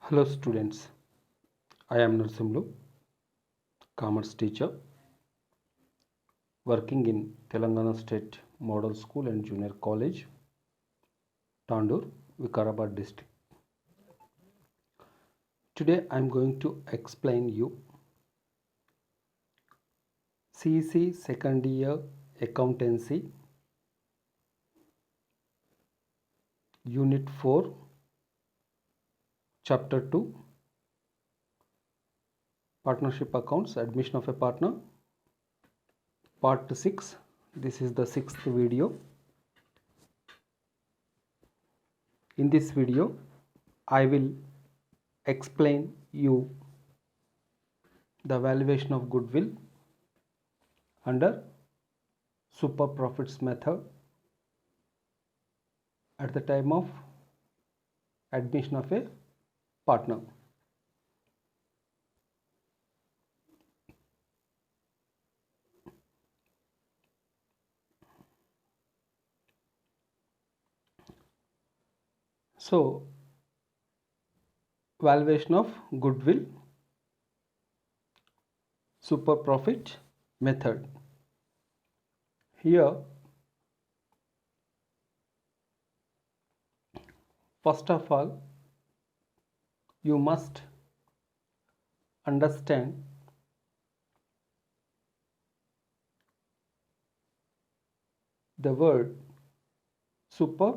Hello students, I am Narsimlu, commerce teacher working in Telangana State Model School and Junior College, Tandur, Vikarabad district. Today I am going to explain you CEC second year accountancy unit 4 chapter 2 partnership accounts admission of a partner part 6. This is the 6th video. In this video I will explain you the valuation of goodwill under super profits method at the time of admission of a partner. So, valuation of goodwill super profit method. Here, first of all, you must understand the word super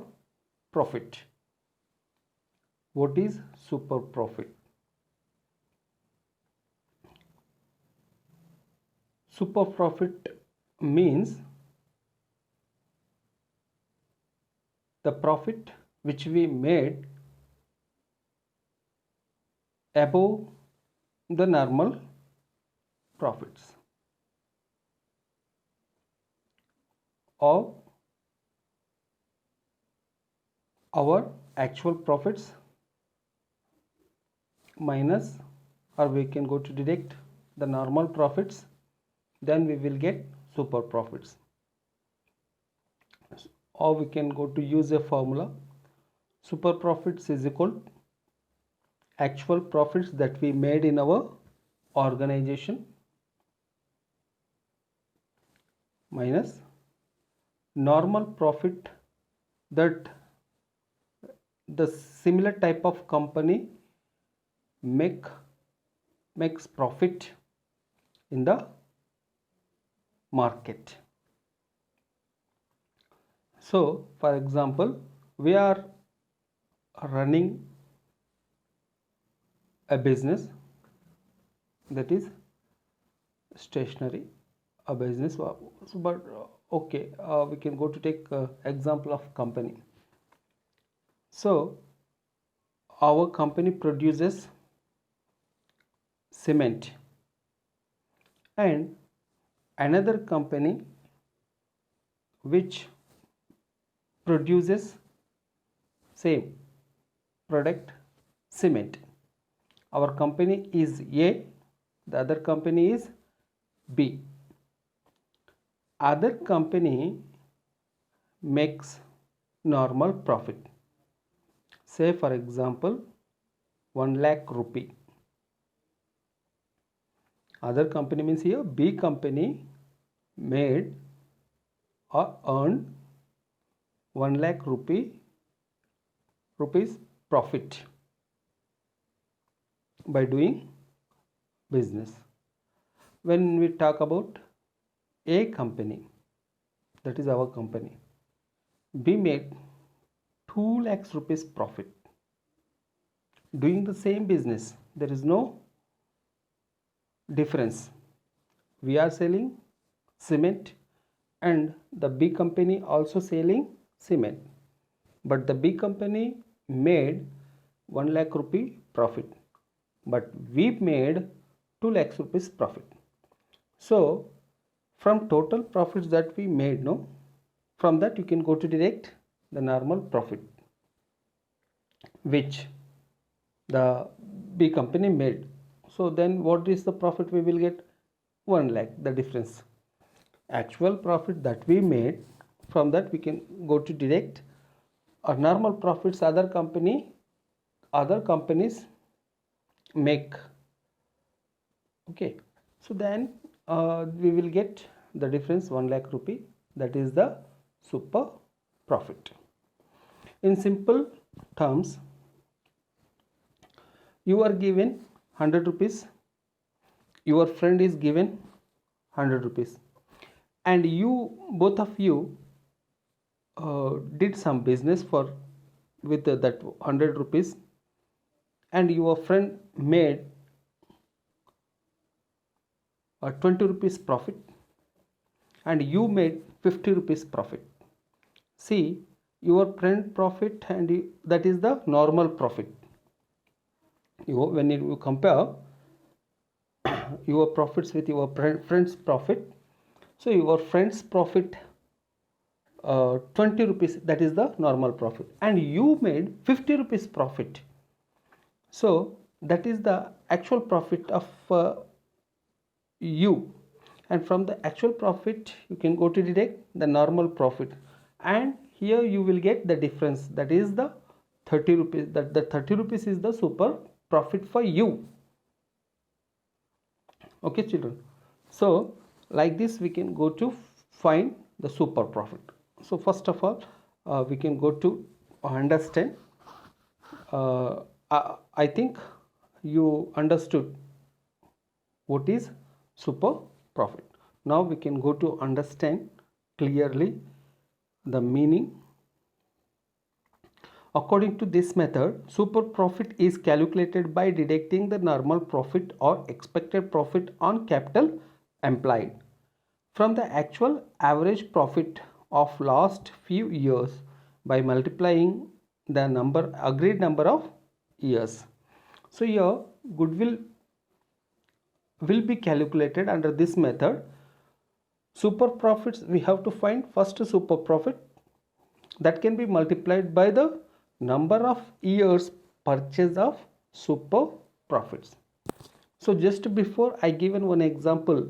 profit. What is super profit? Super profit means the profit which we made above the normal profits or our actual profits minus, or we can go to deduct the normal profits, then we will get super profits. Or we can go to use a formula. Super profits is equal actual profits that we made in our organization minus normal profit that the similar type of company makes profit in the market. So, for example, we are running a business that is stationery, a business, but okay, we can go to take example of company. So, our company produces cement and another company which produces same product cement. Our company is A, the other company is B. Other company makes normal profit. Say for example 1 lakh rupee. Other company means here B company made or earned 1 lakh rupees profit by doing business. When we talk about A company, that is our company, B made 2 lakhs rupees profit doing the same business. There is no difference. We are selling cement and the B company also selling cement, but the B company made 1 lakh rupee profit, but we made 2 lakhs rupees profit. So from total profits that we made, no, from that you can go to deduct the normal profit which the B company made. So then what is the profit we will get? 1 lakh, the difference. Actual profit that we made, from that we can go to deduct our normal profits. Other companies make. Okay, so then we will get the difference 1 lakh rupee, that is the super profit. In simple terms, you are given 100 rupees, your friend is given 100 rupees, and you both of you did some business for with that 100 rupees, and your friend made 20 rupees profit, and you made 50 rupees profit. See, your friend profit and that is the normal profit. When you compare your profits with your friend's profit, so your friend's profit 20 rupees, that is the normal profit, and you made 50 rupees profit, so that is the actual profit of you. And from the actual profit you can go to deduct the normal profit, and here you will get the difference, that is the 30 rupees. That the 30 rupees is the super profit for you. Okay children, so like this we can go to find the super profit. So first of all we can go to understand. I think you understood what is super profit. Now we can go to understand clearly the meaning. According to this method, super profit is calculated by deducting the normal profit or expected profit on capital employed from the actual average profit of last few years by multiplying the agreed number of years. So here goodwill will be calculated under this method. Super profits we have to find. First, super profit that can be multiplied by the number of years purchase of super profits. So just before I given one example,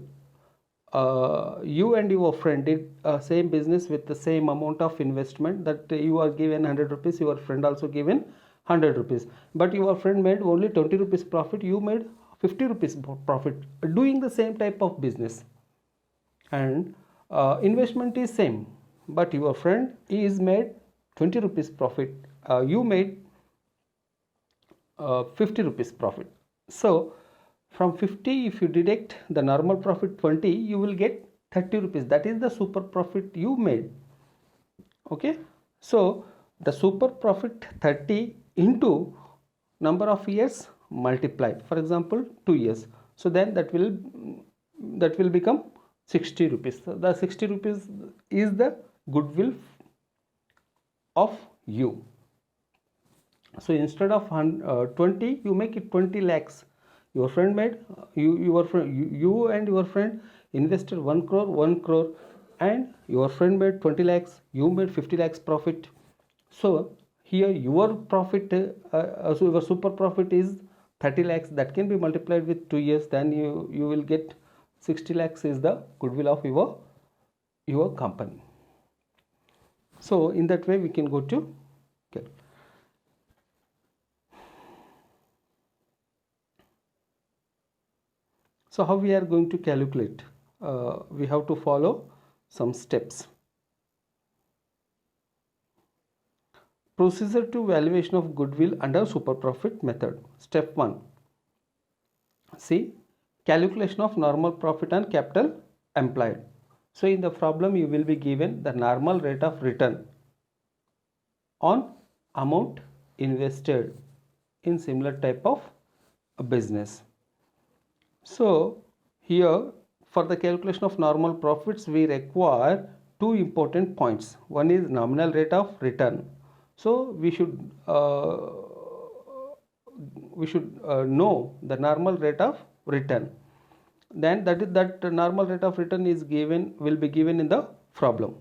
you and your friend did same business with the same amount of investment, that you are given 100 rupees, your friend also given 100 rupees, but your friend made only 20 rupees profit, you made 50 rupees profit doing the same type of business, and investment is same, but your friend is made 20 rupees profit, you made 50 rupees profit. So from 50, if you deduct the normal profit 20, you will get 30 rupees, that is the super profit you made. Okay, so the super profit 30 into number of years multiplied, for example 2 years, so then that will become 60 rupees. So the 60 rupees is the goodwill of you. So instead of 20, you make it 20 lakhs. Your friend made you and your friend invested 1 crore, and your friend made 20 lakhs, you made 50 lakhs profit. So here your profit, so your super profit is 30 lakhs, that can be multiplied with 2 years, then you will get 60 lakhs is the goodwill of your company. So in that way we can go to So how we are going to calculate? We have to follow some steps. Procedure to valuation of goodwill under super profit method. Step 1. See, calculation of normal profit on capital employed. So in the problem you will be given the normal rate of return on amount invested in similar type of business. So here for the calculation of normal profits we require two important points. One is nominal rate of return. So we should know the normal rate of return. Then that normal rate of return will be given in the problem.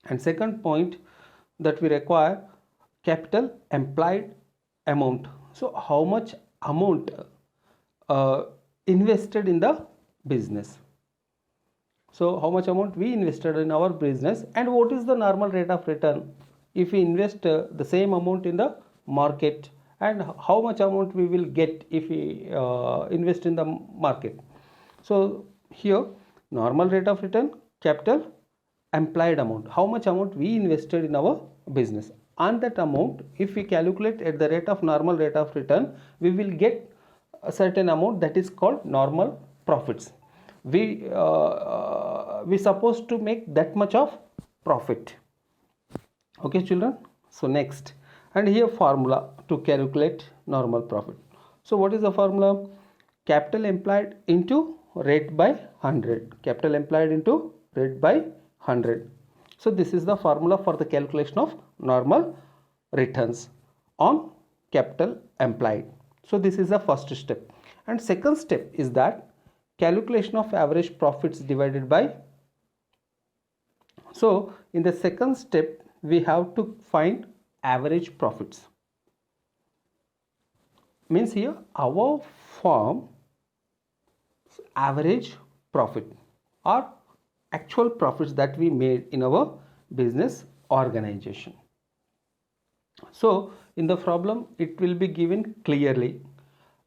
And second point that we require capital employed amount. So how much amount invested in the business. So how much amount we invested in our business, and what is the normal rate of return if we invest the same amount in the market and how much amount we will get if we invest in the market. So here normal rate of return, capital employed amount, how much amount we invested in our business, and that amount if we calculate at the rate of normal rate of return, we will get a certain amount that is called normal profits. We supposed to make that much of profit. Okay children, so next, and here formula to calculate normal profit. So what is the formula? Capital employed into rate by 100, capital employed into rate by 100. So this is the formula for the calculation of normal returns on capital employed. So this is the first step, and second step is that calculation of average profits divided by. So in the second step we have to find average profits. Means here our firm average profit or actual profits that we made in our business organization. So in the problem it will be given clearly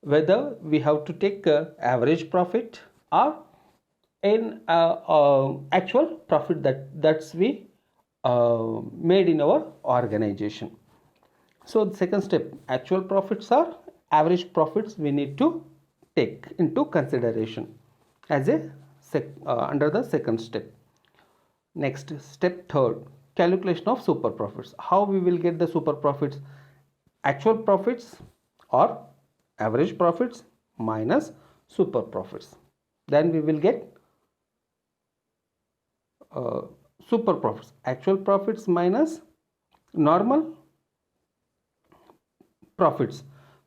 whether we have to take average profit or in actual profit that's we made in our organization. So the second step, actual profits or average profits we need to take into consideration as a under the second step. Next step third, calculation of super profits. How we will get the super profits? Actual profits or average profits minus super profits, then we will get super profits. Actual profits minus normal profits.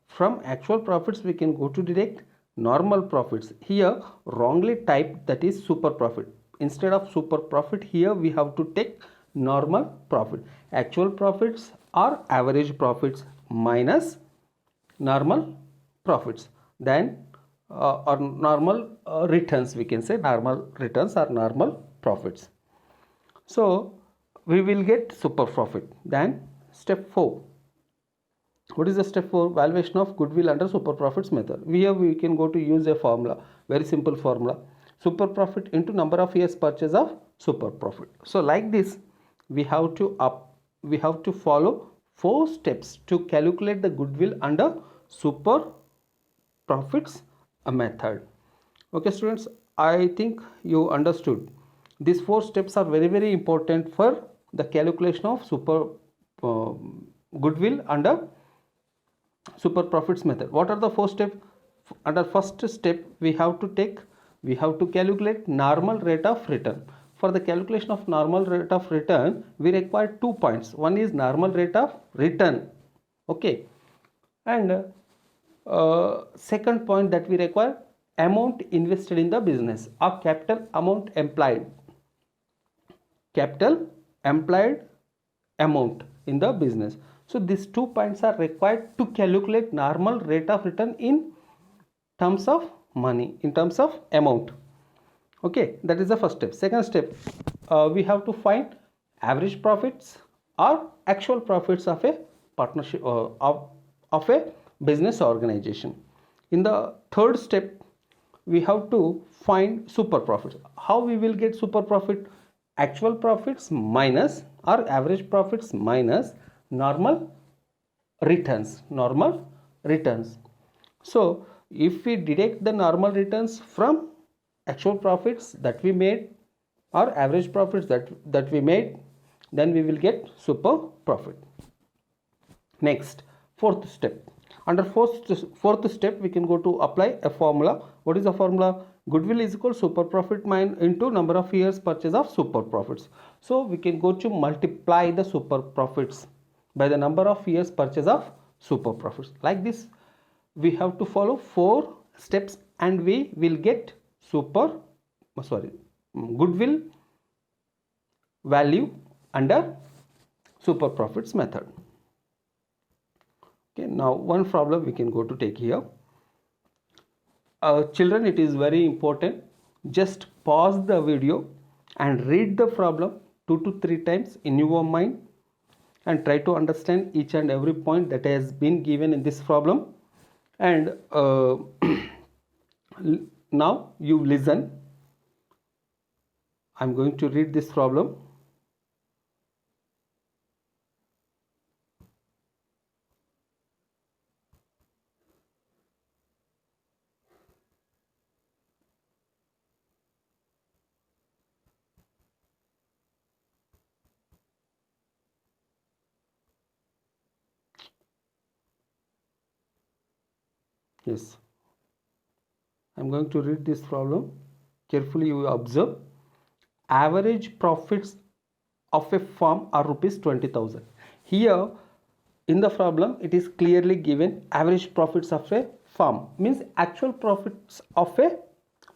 From actual profits we can go to direct normal profits. Here wrongly typed, that is super profit. Instead of super profit here we have to take normal profit. Actual profits or average profits minus normal profits, then or normal returns, we can say normal returns or normal profits. So we will get super profit. Then step 4. What is the step 4? Valuation of goodwill under super profits method. Here we can go to use a formula, very simple formula. Super profit into number of years purchase of super profit. So like this we have to follow 4 steps to calculate the goodwill under super profits method. Okay students, I think you understood. These 4 steps are very important for the calculation of super goodwill under super profits method. What are the 4 steps? Under first step we have to calculate normal rate of return. For the calculation of normal rate of return we require 2 points. One is normal rate of return, okay, and second point that we require amount invested in the business or capital amount employed, capital employed amount in the business. So these 2 points are required to calculate normal rate of return in terms of money, in terms of amount. Okay, that is the first step. Second step, we have to find average profits or actual profits of a partnership of a business organization. In the third step we have to find super profits. How we will get super profit? Actual profits minus or average profits minus normal returns. So if we deduct the normal returns from actual profits that we made or average profits that we made, then we will get super profit. Next, fourth step. Under fourth step we can go to apply a formula. What is the formula? Goodwill is equal super profit into number of years purchase of super profits. So we can go to multiply the super profits by the number of years purchase of super profits. Like this we have to follow 4 steps and we will get goodwill value under super profits method. Okay, now one problem we can go to take here. Children, it is very important, just pause the video and read the problem 2 to 3 times in your mind, and try to understand each and every point that has been given in this problem. And now you listen. I'm going to read this problem. Yes, I'm going to read this problem. Carefully you observe. Average profits of a firm are rupees 20,000. Here in the problem it is clearly given average profits of a firm, means actual profits of a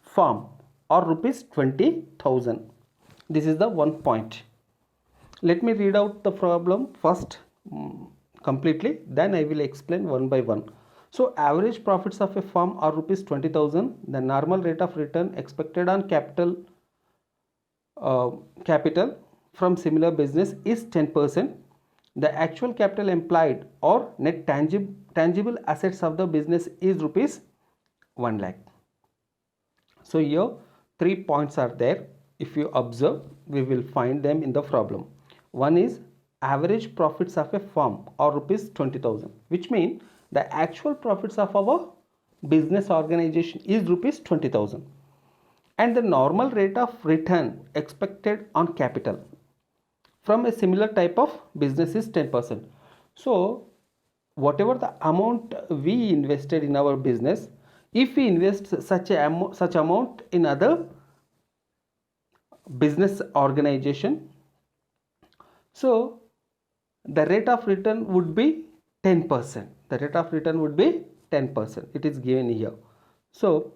firm are rupees 20,000. This is the one point. Let me read out the problem first completely, then I will explain one by one. So average profits of a firm are rupees 20,000. The normal rate of return expected on capital from similar business is 10%. The actual capital employed or net tangible assets of the business is rupees 1 lakh. So here 3 points are there. If you observe, we will find them in the problem. One is average profits of a firm are rupees 20,000, which means the actual profits of our business organization is rupees 20,000, and the normal rate of return expected on capital from a similar type of business is 10%. So whatever the amount we invested in our business, if we invest such amount in other business organization, so the rate of return would be 10%. The rate of return would be 10%. It is given here. So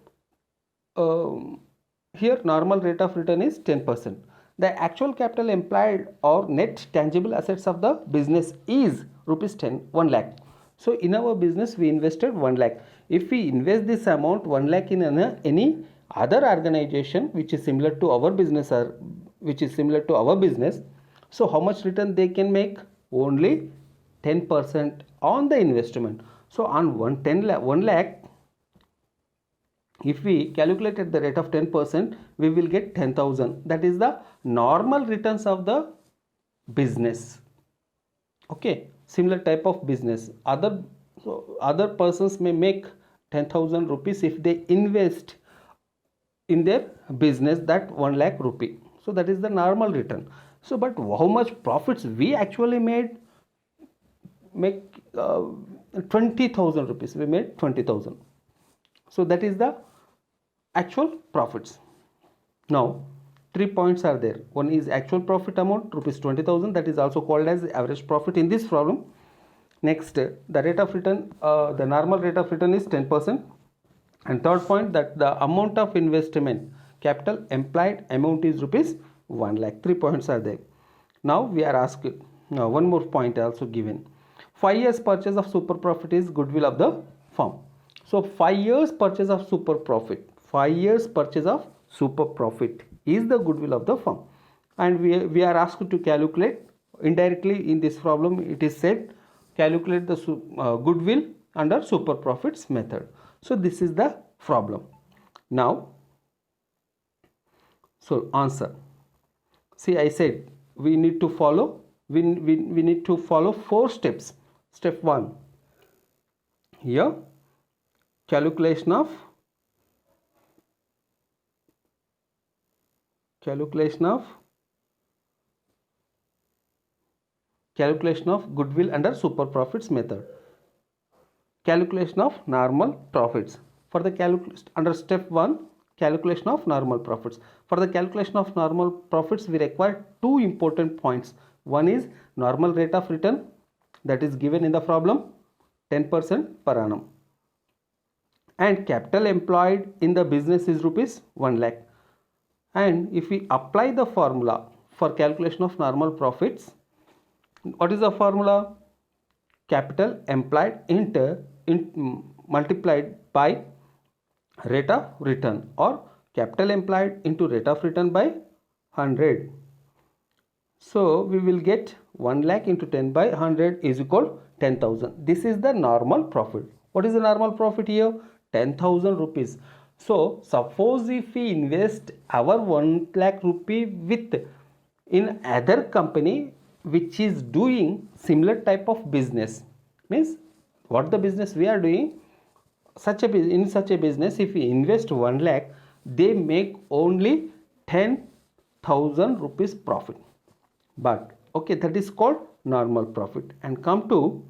here normal rate of return is 10%. The actual capital employed or net tangible assets of the business is rupees 1 lakh. So in our business we invested 1 lakh. If we invest this amount 1 lakh in any other organization which is similar to our business, so how much return they can make? Only 10% on the investment. So on 1 lakh, if we calculated the rate of 10%, we will get 10,000. That is the normal returns of the business. Okay, similar type of business. Other persons may make 10,000 rupees if they invest in their business that 1 lakh rupee. So that is the normal return. So but how much profits we actually make 20,000 rupees. We made 20,000. So that is the actual profits. Now 3 points are there. One is actual profit amount rupees 20,000, that is also called as average profit in this problem. Next, the rate of return, the normal rate of return is 10%. And third point, that the amount of investment capital employed amount is rupees 1 lakh. 3 points are there. Now we are asked, now one more point also given. 5 years purchase of super profit is goodwill of the firm. So 5 years purchase of super profit. 5 years purchase of super profit is the goodwill of the firm, and we are asked to calculate indirectly in this problem. It is said calculate the goodwill under super profits method. So this is the problem. Now, so answer. See, I said we need to follow. We need to follow 4 steps. Step 1. Here, calculation of goodwill under super profits method. Calculation of normal profits. For the under step 1, calculation of normal profits. For the calculation of normal profits, we require 2 important points. One is normal rate of return, that is given in the problem, 10% per annum. And capital employed in the business is rupees 1 lakh. And if we apply the formula for calculation of normal profits, what is the formula? Capital employed multiplied by rate of return, or capital employed into rate of return by 100. So we will get 1 lakh into 10 by 100 is equal 10,000. This is the normal profit. What is the normal profit here? 10,000 rupees. So suppose if we invest our 1 lakh rupee with in other company which is doing similar type of business, means what the business we are doing, in such a business if we invest 1 lakh, they make only 10,000 rupees profit. But okay, that is called normal profit. And come to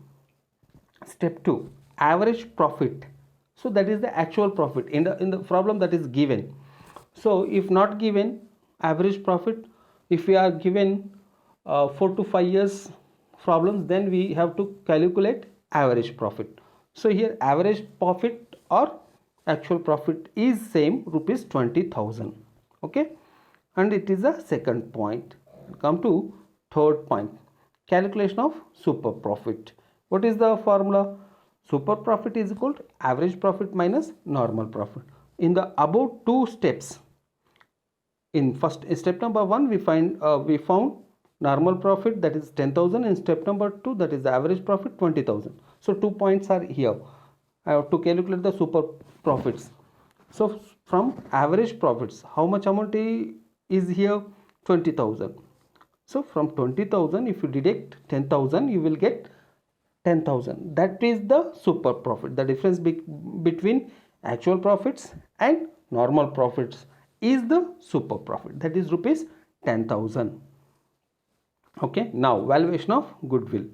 step 2, average profit. So that is the actual profit in the problem that is given. So if not given average profit, if we are given 4 to 5 years problems, then we have to calculate average profit. So here average profit or actual profit is same, rupees 20,000. Okay, and it is the second point. Come to third point, calculation of super profit. What is the formula? Super profit is equal to average profit minus normal profit. In the above two steps, in first step number 1 we found normal profit, that is 10,000. In step number 2, that is the average profit, 20,000. So 2 points are here. I have to calculate the super profits. So from average profits, how much amount is here? 20,000. So from 20,000, if you deduct 10,000, you will get 10,000. That is the super profit. The difference between actual profits and normal profits is the super profit, that is rupees 10,000. Okay, now valuation of goodwill.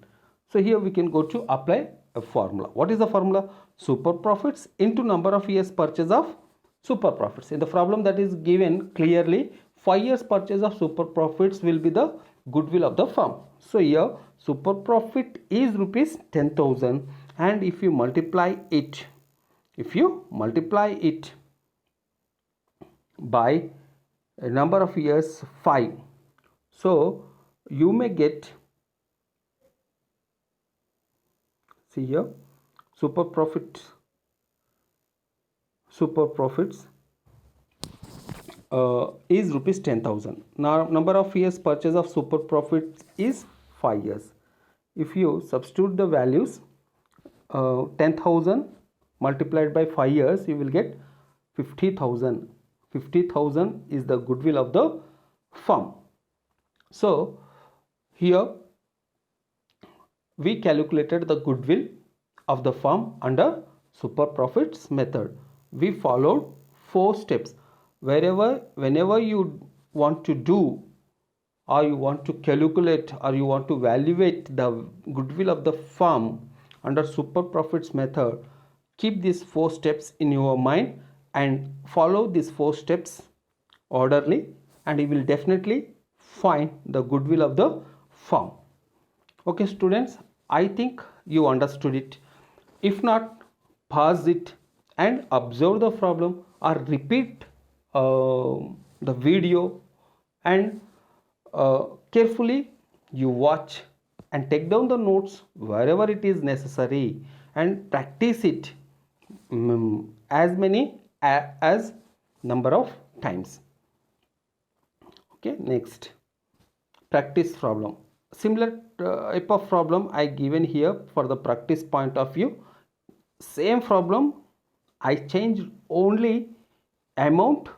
So here we can go to apply a formula. What is the formula? Super profits into number of years purchase of super profits. In the problem that is given clearly, 5 years purchase of super profits will be the goodwill of the firm. So here super profit is rupees 10,000, and if you multiply it by a number of years 5, so you may get, see here, super profits is rupees 10,000. Now number of years purchase of super profits is 5 years. If you substitute the values, 10,000 multiplied by 5 years, you will get 50,000. 50,000 is the goodwill of the firm. So here we calculated the goodwill of the firm under super profits method. We followed 4 steps. Whenever you want to do, or you want to calculate, or you want to evaluate the goodwill of the firm under super profits method, keep these 4 steps in your mind and follow these 4 steps orderly, and you will definitely find the goodwill of the firm. Okay students, I think you understood it. If not, pause it and observe the problem, or repeat the video, and carefully you watch and take down the notes wherever it is necessary, and practice it as many as number of times. Okay, next, practice problem. Similar type of problem I given here for the practice point of view. Same problem, I changed only amount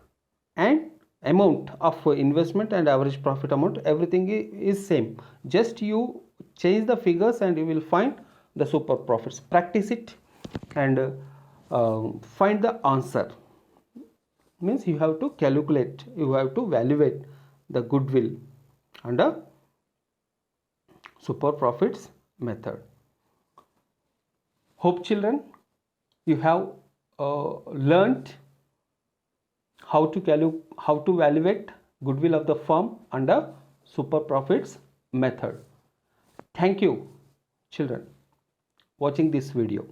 of investment and average profit amount. Everything is same, just you change the figures and you will find the super profits. Practice it and find the answer. Means you have to calculate, you have to evaluate the goodwill under super profits method. Hope children, you have learnt how to evaluate goodwill of the firm under super profits method. Thank you children watching this video.